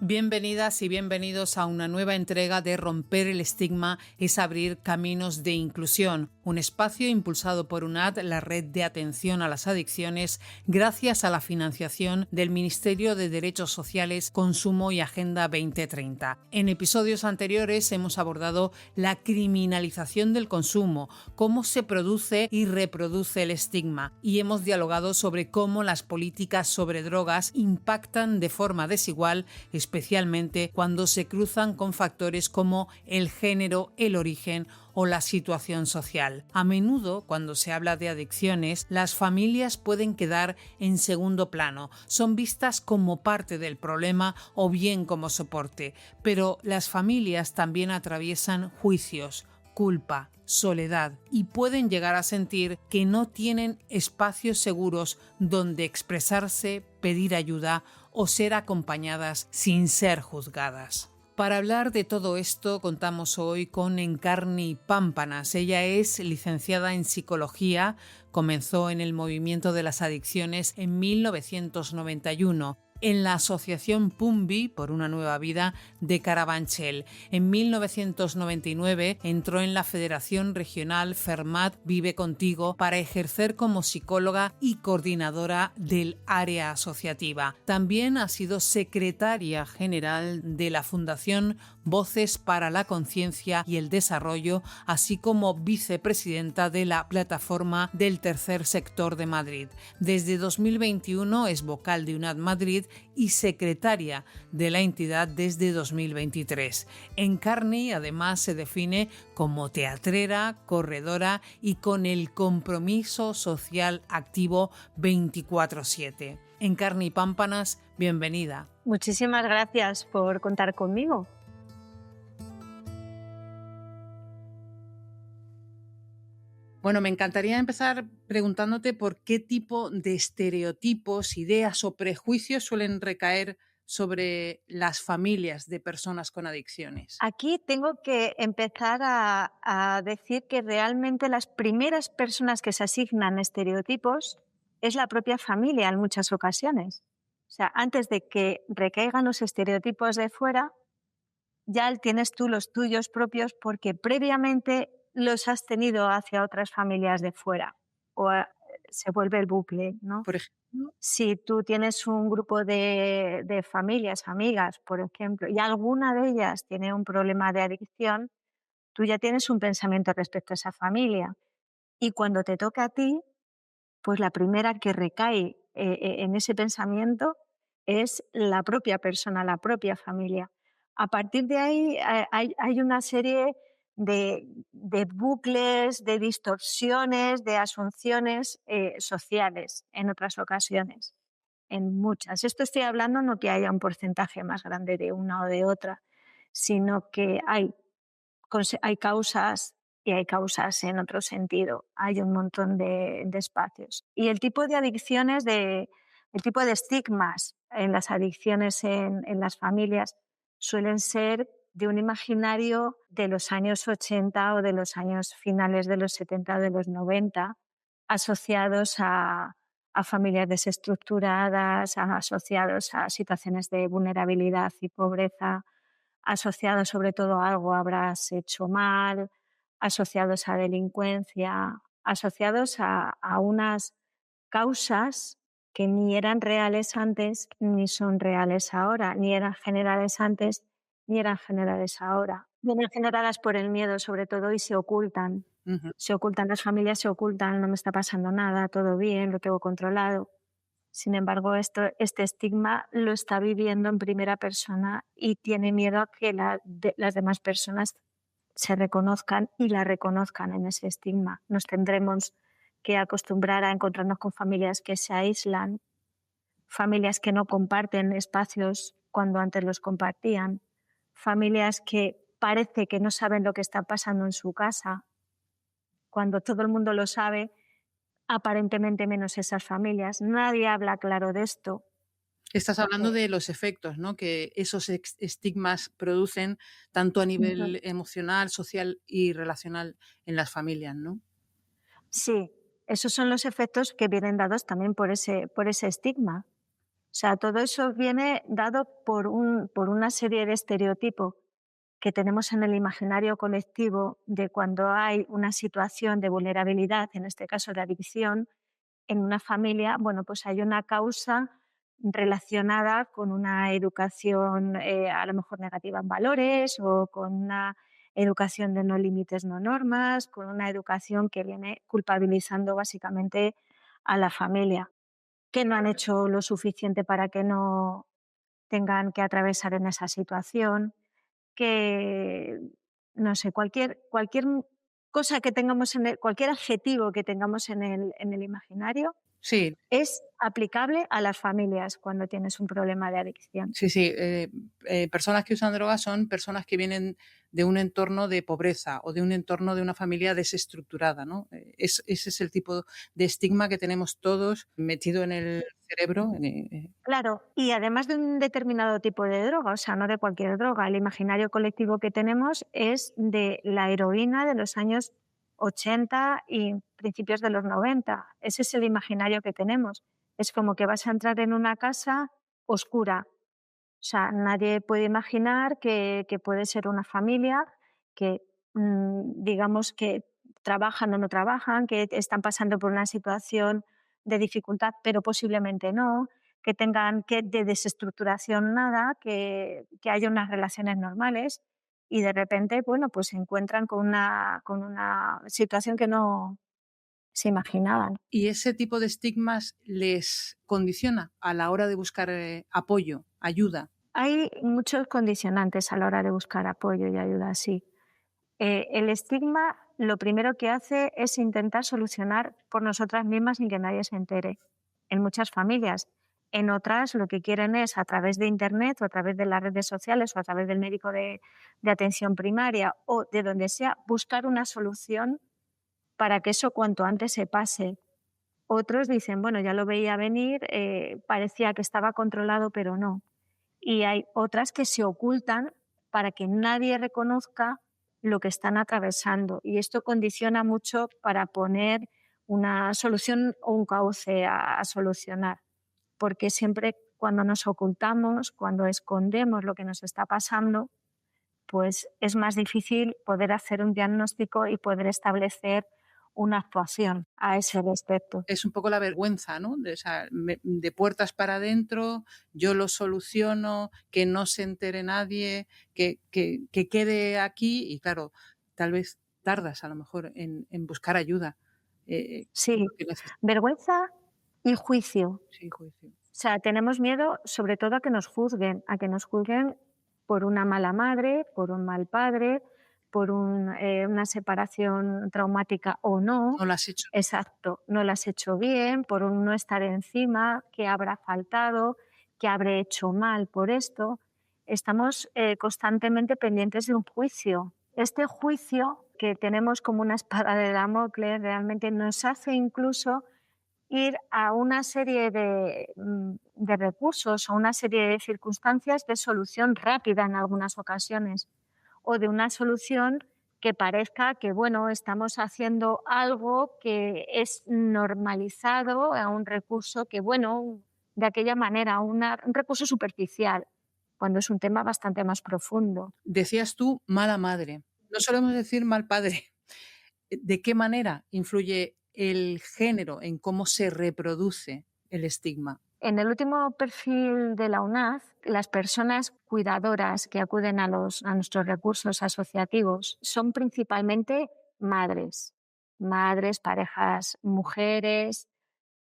Bienvenidas y bienvenidos a una nueva entrega de Romper el estigma es abrir caminos de inclusión, un espacio impulsado por UNAD, la Red de Atención a las Adicciones, gracias a la financiación del Ministerio de Derechos Sociales, Consumo y Agenda 2030. En episodios anteriores hemos abordado la criminalización del consumo, cómo se produce y reproduce el estigma, y hemos dialogado sobre cómo las políticas sobre drogas impactan de forma desigual, especialmente cuando se cruzan con factores como el género, el origen o la situación social. A menudo, cuando se habla de adicciones, las familias pueden quedar en segundo plano, son vistas como parte del problema o bien como soporte, pero las familias también atraviesan juicios, culpa, soledad y pueden llegar a sentir que no tienen espacios seguros donde expresarse, pedir ayuda o ser acompañadas sin ser juzgadas. Para hablar de todo esto contamos hoy con Encarni Pámpanas. Ella es licenciada en Psicología, comenzó en el movimiento de las adicciones en 1991. En la Asociación Pumbi por una nueva vida de Carabanchel. En 1999 entró en la Federación Regional Fermat Vive Contigo para ejercer como psicóloga y coordinadora del área asociativa. También ha sido secretaria general de la Fundación Voces para la Conciencia y el Desarrollo, así como vicepresidenta de la Plataforma del Tercer Sector de Madrid. Desde 2021 es vocal de UNAD Madrid y secretaria de la entidad desde 2023. Encarni además se define como teatrera, corredora y con el compromiso social activo 24/7. Encarni Pámpanas, bienvenida. Muchísimas gracias por contar conmigo. Bueno, me encantaría empezar preguntándote por qué tipo de estereotipos, ideas o prejuicios suelen recaer sobre las familias de personas con adicciones. Aquí tengo que empezar a decir que realmente las primeras personas que se asignan estereotipos es la propia familia en muchas ocasiones. O sea, antes de que recaigan los estereotipos de fuera, ya tienes tú los tuyos propios porque previamente los has tenido hacia otras familias de fuera. Se vuelve el bucle, ¿no? Por ejemplo, Si tú tienes un grupo de familias, amigas, por ejemplo, y alguna de ellas tiene un problema de adicción, tú ya tienes un pensamiento respecto a esa familia. Y cuando te toca a ti, pues la primera que recae en ese pensamiento es la propia persona, la propia familia. A partir de ahí hay una serie de bucles, de distorsiones, de asunciones sociales en otras ocasiones, en muchas. Esto estoy hablando no que haya un porcentaje más grande de una o de otra, sino que hay causas y hay causas en otro sentido. Hay un montón de espacios. Y el tipo de adicciones, el tipo de estigmas en las adicciones en las familias suelen ser de un imaginario de los años 80 o de los años finales de los 70 o de los 90, asociados a familias desestructuradas, asociados a situaciones de vulnerabilidad y pobreza, asociados sobre todo a algo habrás hecho mal, asociados a delincuencia, asociados a unas causas que ni eran reales antes ni son reales ahora, ni eran generales antes ni eran generales ahora. Vienen generadas por el miedo sobre todo y se ocultan. ujú. Se ocultan, las familias se ocultan, no me está pasando nada, todo bien, lo tengo controlado. Sin embargo, este estigma lo está viviendo en primera persona y tiene miedo a que las demás personas se reconozcan y la reconozcan en ese estigma. Nos tendremos que acostumbrar a encontrarnos con familias que se aíslan, familias que no comparten espacios cuando antes los compartían, familias que parece que no saben lo que está pasando en su casa, cuando todo el mundo lo sabe, aparentemente menos esas familias. Nadie habla claro de esto. Estás hablando de los efectos, ¿no?, que esos estigmas producen tanto a nivel emocional, social y relacional en las familias, ¿no? Sí, esos son los efectos que vienen dados también por ese estigma. sea, todo eso viene dado por una serie de estereotipos que tenemos en el imaginario colectivo de cuando hay una situación de vulnerabilidad, en este caso de adicción, en una familia, bueno, pues hay una causa relacionada con una educación a lo mejor negativa en valores o con una educación de no límites, no normas, con una educación que viene culpabilizando básicamente a la familia, que no han hecho lo suficiente para que no tengan que atravesar en esa situación, que, no sé, cualquier cosa que tengamos cualquier adjetivo que tengamos en el imaginario Sí, es aplicable a las familias cuando tienes un problema de adicción. sí, sí. Personas que usan drogas son personas que vienen de un entorno de pobreza o de un entorno de una familia desestructurada, ¿no? Ese es el tipo de estigma que tenemos todos metido en el cerebro. Claro, y además de un determinado tipo de droga, o sea, no de cualquier droga, el imaginario colectivo que tenemos es de la heroína de los años 80 y principios de los 90. Ese es el imaginario que tenemos. Es como que vas a entrar en una casa oscura. O sea, nadie puede imaginar que puede ser una familia que, digamos, que trabajan o no trabajan, que están pasando por una situación de dificultad, pero posiblemente no, que tengan que de desestructuración nada, que haya unas relaciones normales y de repente, bueno, pues se encuentran con una situación que no se imaginaban. Y ese tipo de estigmas les condiciona a la hora de buscar apoyo, ayuda. Hay muchos condicionantes a la hora de buscar apoyo y ayuda, sí. El estigma lo primero que hace es intentar solucionar por nosotras mismas sin que nadie se entere. En muchas familias. En otras lo que quieren es a través de Internet o a través de las redes sociales o a través del médico de atención primaria o de donde sea, buscar una solución para que eso cuanto antes se pase. Otros dicen, bueno, ya lo veía venir, parecía que estaba controlado, pero no. Y hay otras que se ocultan para que nadie reconozca lo que están atravesando. Y esto condiciona mucho para poner una solución o un cauce a solucionar. Porque siempre cuando nos ocultamos, cuando escondemos lo que nos está pasando, pues es más difícil poder hacer un diagnóstico y poder establecer una actuación a ese respecto. Es un poco la vergüenza, ¿no? De, o sea, de puertas para adentro, yo lo soluciono, que no se entere nadie, que quede aquí y claro, tal vez tardas a lo mejor en buscar ayuda. Sí, Porque vergüenza y juicio. sí, juicio. O sea, tenemos miedo sobre todo a que nos juzguen por una mala madre, por un mal padre, por una separación traumática o no. No lo has hecho. Exacto, no lo has hecho bien, por un no estar encima, que habrá faltado, que habré hecho mal por esto. Estamos constantemente pendientes de un juicio. Este juicio que tenemos como una espada de Damocles realmente nos hace incluso ir a una serie de recursos o una serie de circunstancias de solución rápida en algunas ocasiones o de una solución que parezca que, bueno, estamos haciendo algo que es normalizado a un recurso que, bueno, de aquella manera, un recurso superficial, cuando es un tema bastante más profundo. Decías tú mala madre. No solemos decir mal padre. ¿De qué manera influye el género en cómo se reproduce el estigma? En el último perfil de la UNAD, las personas cuidadoras que acuden a nuestros recursos asociativos son principalmente madres, madres, parejas, mujeres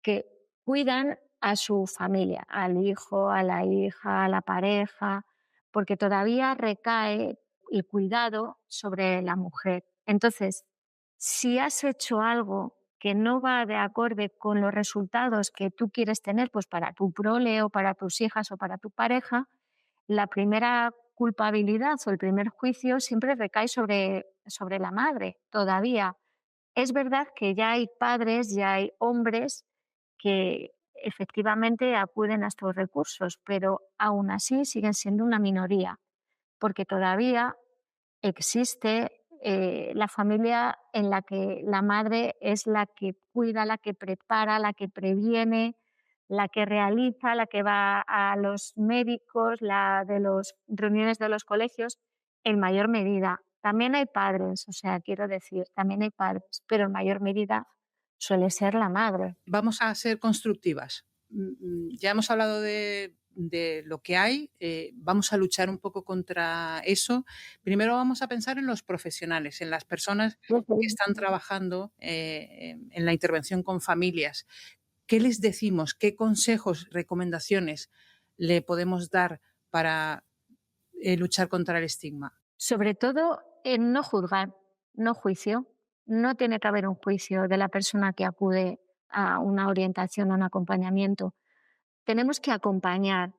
que cuidan a su familia, al hijo, a la hija, a la pareja, porque todavía recae el cuidado sobre la mujer. Entonces, si has hecho algo que no va de acorde con los resultados que tú quieres tener, pues para tu prole o para tus hijas o para tu pareja, la primera culpabilidad o el primer juicio siempre recae sobre la madre, todavía. Es verdad que ya hay padres, ya hay hombres que efectivamente acuden a estos recursos, pero aún así siguen siendo una minoría, porque todavía existe la familia en la que la madre es la que cuida, la que prepara, la que previene, la que realiza, la que va a los médicos, la de las reuniones de los colegios, en mayor medida. También hay padres, o sea, quiero decir, también hay padres, pero en mayor medida suele ser la madre. Vamos a ser constructivas. Ya hemos hablado de lo que hay, vamos a luchar un poco contra eso. Primero vamos a pensar en los profesionales, en las personas que están trabajando en la intervención con familias. ¿Qué les decimos? ¿Qué consejos, recomendaciones le podemos dar para luchar contra el estigma? Sobre todo en no juzgar, no juicio. No tiene que haber un juicio de la persona que acude a una orientación, a un acompañamiento. Tenemos que acompañar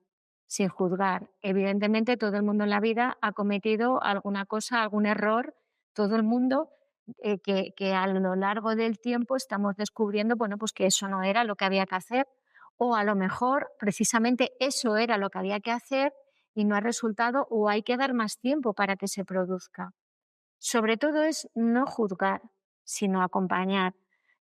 sin juzgar. Evidentemente, todo el mundo en la vida ha cometido alguna cosa, algún error, todo el mundo, que a lo largo del tiempo estamos descubriendo, bueno, pues que eso no era lo que había que hacer, o a lo mejor precisamente eso era lo que había que hacer y no ha resultado, o hay que dar más tiempo para que se produzca. Sobre todo es no juzgar, sino acompañar.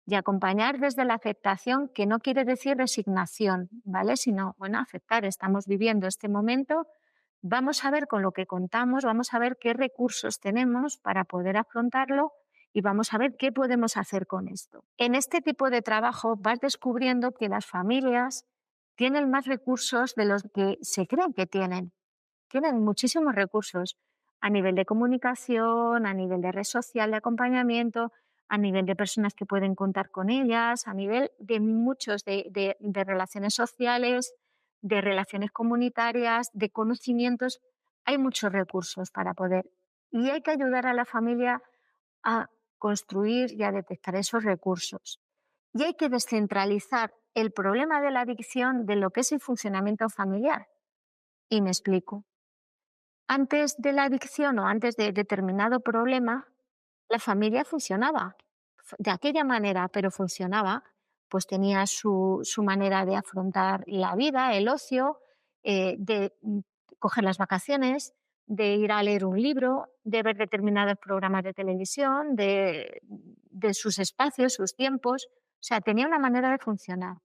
Y acompañar desde la aceptación, que no quiere decir resignación, ¿vale? Sino, bueno, aceptar, estamos viviendo este momento, vamos a ver con lo que contamos, vamos a ver qué recursos tenemos para poder afrontarlo y vamos a ver qué podemos hacer con esto. En este tipo de trabajo vas descubriendo que las familias tienen más recursos de los que se creen que tienen. Tienen muchísimos recursos a nivel de comunicación, a nivel de red social de acompañamiento, a nivel de personas que pueden contar con ellas, a nivel de muchos de relaciones sociales, de relaciones comunitarias, de conocimientos. Hay muchos recursos para poder. Y hay que ayudar a la familia a construir y a detectar esos recursos. Y hay que descentralizar el problema de la adicción de lo que es el funcionamiento familiar. Y me explico. Antes de la adicción o antes de determinado problema, la familia funcionaba de aquella manera, pero funcionaba, pues tenía su manera de afrontar la vida, el ocio, de coger las vacaciones, de ir a leer un libro, de ver determinados programas de televisión, de sus espacios, sus tiempos. O sea, tenía una manera de funcionar.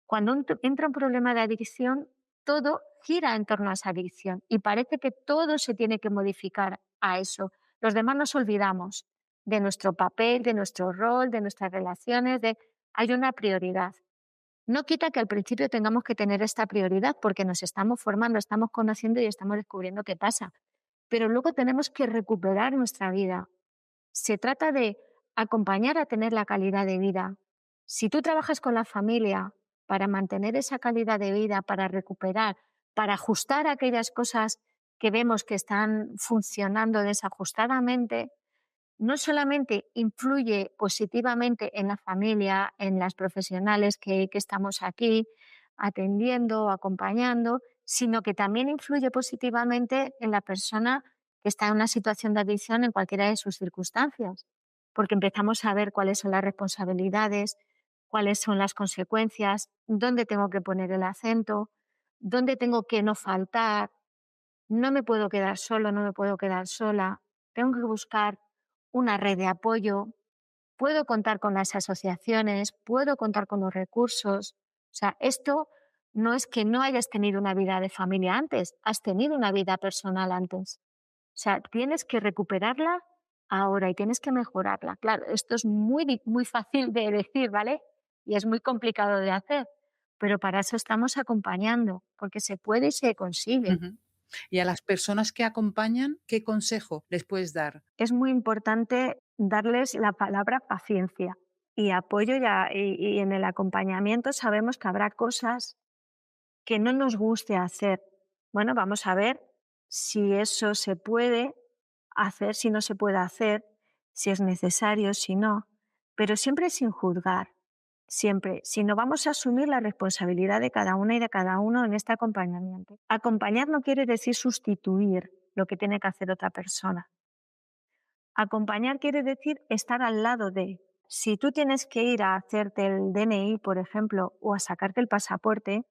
Cuando entra un problema de adicción, todo gira en torno a esa adicción y parece que todo se tiene que modificar a eso. Los demás nos olvidamos de nuestro papel, de nuestro rol, de nuestras relaciones, hay una prioridad. No quita que al principio tengamos que tener esta prioridad porque nos estamos formando, estamos conociendo y estamos descubriendo qué pasa. Pero luego tenemos que recuperar nuestra vida. Se trata de acompañar a tener la calidad de vida. Si tú trabajas con la familia para mantener esa calidad de vida, para recuperar, para ajustar aquellas cosas que vemos que están funcionando desajustadamente, no solamente influye positivamente en la familia, en las profesionales que estamos aquí atendiendo, acompañando, sino que también influye positivamente en la persona que está en una situación de adicción en cualquiera de sus circunstancias, porque empezamos a ver cuáles son las responsabilidades, cuáles son las consecuencias, dónde tengo que poner el acento, dónde tengo que no faltar, no me puedo quedar solo, no me puedo quedar sola, tengo que buscar una red de apoyo, puedo contar con las asociaciones, puedo contar con los recursos. O sea, esto no es que no hayas tenido una vida de familia antes, has tenido una vida personal antes. O sea, tienes que recuperarla ahora y tienes que mejorarla. Claro, esto es muy fácil de decir, ¿vale? Y es muy complicado de hacer, pero para eso estamos acompañando, porque se puede y se consigue. Ujú. Y a las personas que acompañan, ¿qué consejo les puedes dar? Es muy importante darles la palabra paciencia y apoyo y en el acompañamiento sabemos que habrá cosas que no nos guste hacer. Bueno, vamos a ver si eso se puede hacer, si no se puede hacer, si es necesario, si no, pero siempre sin juzgar, siempre, si no vamos a asumir la responsabilidad de cada una y de cada uno en este acompañamiento. Acompañar no quiere decir sustituir lo que tiene que hacer otra persona. Acompañar quiere decir estar al lado de. Si tú tienes que ir a hacerte el DNI, por ejemplo, o a sacarte el pasaporte,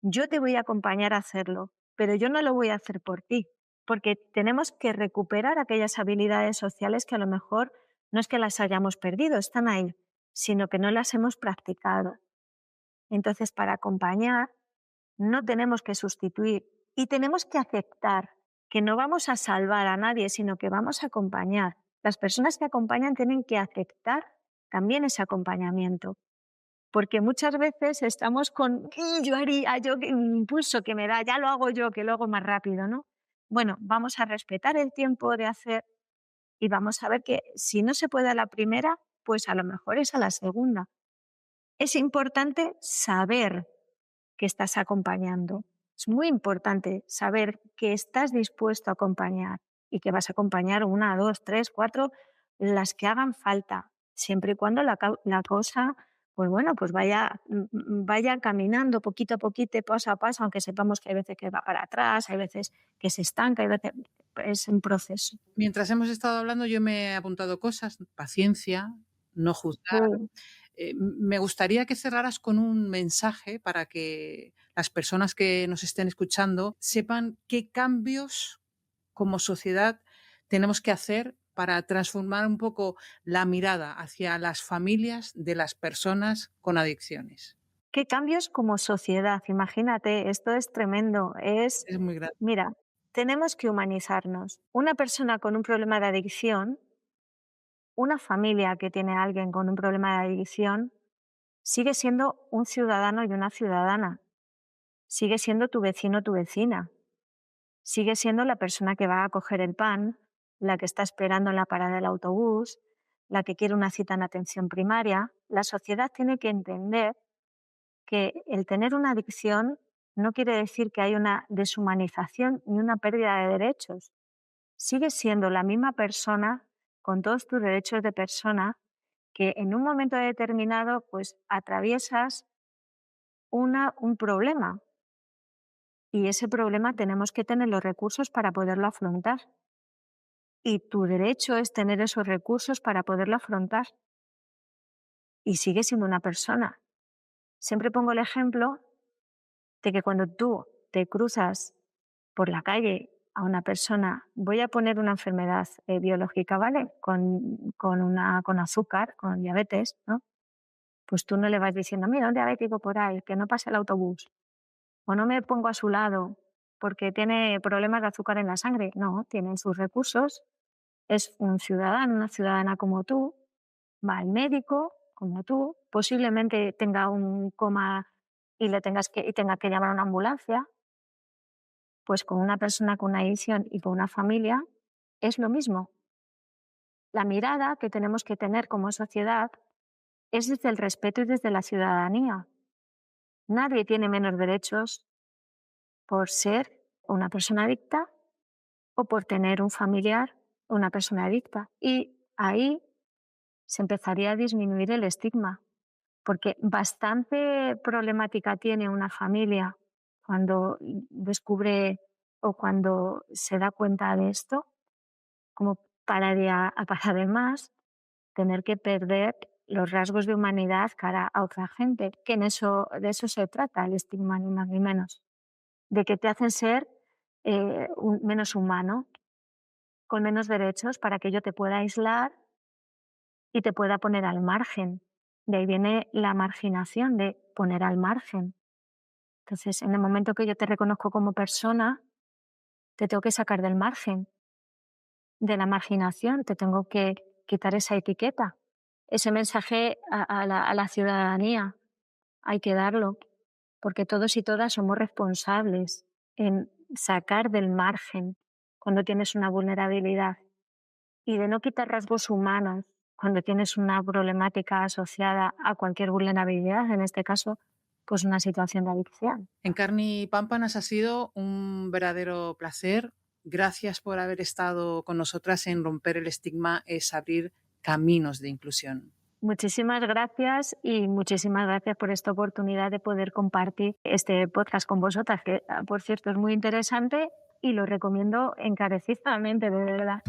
yo te voy a acompañar a hacerlo, pero yo no lo voy a hacer por ti, porque tenemos que recuperar aquellas habilidades sociales que a lo mejor no es que las hayamos perdido, están ahí, sino que no las hemos practicado. Entonces, para acompañar, no tenemos que sustituir y tenemos que aceptar que no vamos a salvar a nadie, sino que vamos a acompañar. Las personas que acompañan tienen que aceptar también ese acompañamiento, porque muchas veces estamos con, yo haría, yo, un impulso que me da, ya lo hago yo, que lo hago más rápido, ¿no? Bueno, vamos a respetar el tiempo de hacer y vamos a ver que si no se puede a la primera, pues a lo mejor es a la segunda. Es importante saber que estás acompañando. Es muy importante saber que estás dispuesto a acompañar y que vas a acompañar una, dos, tres, cuatro, las que hagan falta, siempre y cuando la cosa, pues bueno, pues vaya caminando poquito a poquito, paso a paso, aunque sepamos que hay veces que va para atrás, hay veces que se estanca, hay veces es un proceso. Mientras hemos estado hablando, yo me he apuntado cosas, paciencia, no juzgar. Me gustaría que cerraras con un mensaje para que las personas que nos estén escuchando sepan qué cambios como sociedad tenemos que hacer para transformar un poco la mirada hacia las familias de las personas con adicciones. ¿Qué cambios como sociedad? Imagínate, esto es tremendo. Es muy grande. Mira, tenemos que humanizarnos. Una persona con un problema de adicción, una familia que tiene a alguien con un problema de adicción, sigue siendo un ciudadano y una ciudadana. Sigue siendo tu vecino o tu vecina. Sigue siendo la persona que va a coger el pan, la que está esperando en la parada del autobús, la que quiere una cita en atención primaria. La sociedad tiene que entender que el tener una adicción no quiere decir que hay una deshumanización ni una pérdida de derechos. Sigues siendo la misma persona con todos tus derechos de persona que en un momento determinado pues atraviesas un problema y ese problema tenemos que tener los recursos para poderlo afrontar. Y tu derecho es tener esos recursos para poderlo afrontar. Y sigues siendo una persona. Siempre pongo el ejemplo de que cuando tú te cruzas por la calle a una persona, voy a poner una enfermedad biológica, ¿vale? Con azúcar, con diabetes, ¿no? Pues tú no le vas diciendo, mira, un diabético por ahí, que no pase el autobús. O no me pongo a su lado porque tiene problemas de azúcar en la sangre. No, tiene sus recursos, es un ciudadano, una ciudadana como tú, va al médico como tú, posiblemente tenga un coma y tenga que llamar a una ambulancia. Pues con una persona con una adicción y con una familia es lo mismo. La mirada que tenemos que tener como sociedad es desde el respeto y desde la ciudadanía. Nadie tiene menos derechos por ser una persona adicta o por tener un familiar o una persona adicta. Y ahí se empezaría a disminuir el estigma, porque bastante problemática tiene una familia cuando descubre o cuando se da cuenta de esto, como para además tener que perder los rasgos de humanidad cara a otra gente, que de eso se trata el estigma, ni más ni menos, de que te hacen ser menos humano, con menos derechos, para que yo te pueda aislar y te pueda poner al margen. De ahí viene la marginación, de poner al margen. Entonces, en el momento que yo te reconozco como persona, te tengo que sacar del margen, de la marginación, te tengo que quitar esa etiqueta. Ese mensaje a la ciudadanía hay que darlo, porque todos y todas somos responsables en sacar del margen cuando tienes una vulnerabilidad y de no quitar rasgos humanos cuando tienes una problemática asociada a cualquier vulnerabilidad, en este caso, pues una situación de adicción. Encarni Pámpanas, ha sido un verdadero placer. Gracias por haber estado con nosotras en Romper el Estigma es abrir caminos de inclusión. Muchísimas gracias y muchísimas gracias por esta oportunidad de poder compartir este podcast con vosotras, que por cierto es muy interesante y lo recomiendo encarecidamente, de verdad.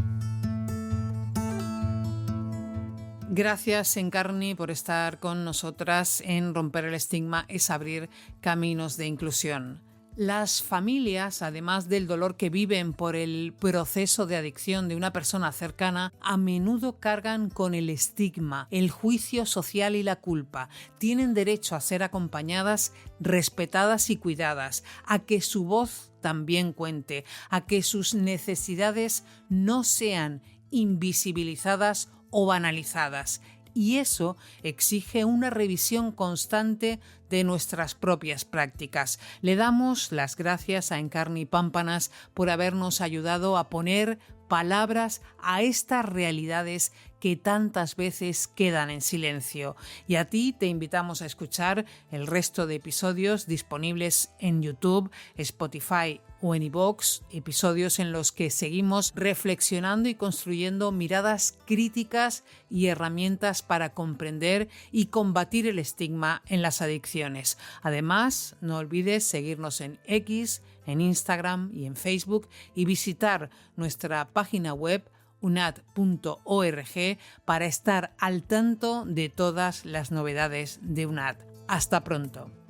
Gracias, Encarni, por estar con nosotras en Romper el Estigma es abrir caminos de inclusión. Las familias, además del dolor que viven por el proceso de adicción de una persona cercana, a menudo cargan con el estigma, el juicio social y la culpa. Tienen derecho a ser acompañadas, respetadas y cuidadas, a que su voz también cuente, a que sus necesidades no sean invisibilizadas o banalizadas. Y eso exige una revisión constante de nuestras propias prácticas. Le damos las gracias a Encarni Pámpanas por habernos ayudado a poner palabras a estas realidades que tantas veces quedan en silencio. Y a ti te invitamos a escuchar el resto de episodios disponibles en YouTube, Spotify o en iVoox, episodios en los que seguimos reflexionando y construyendo miradas críticas y herramientas para comprender y combatir el estigma en las adicciones. Además, no olvides seguirnos en X, en Instagram y en Facebook y visitar nuestra página web unad.org para estar al tanto de todas las novedades de UNAD. Hasta pronto.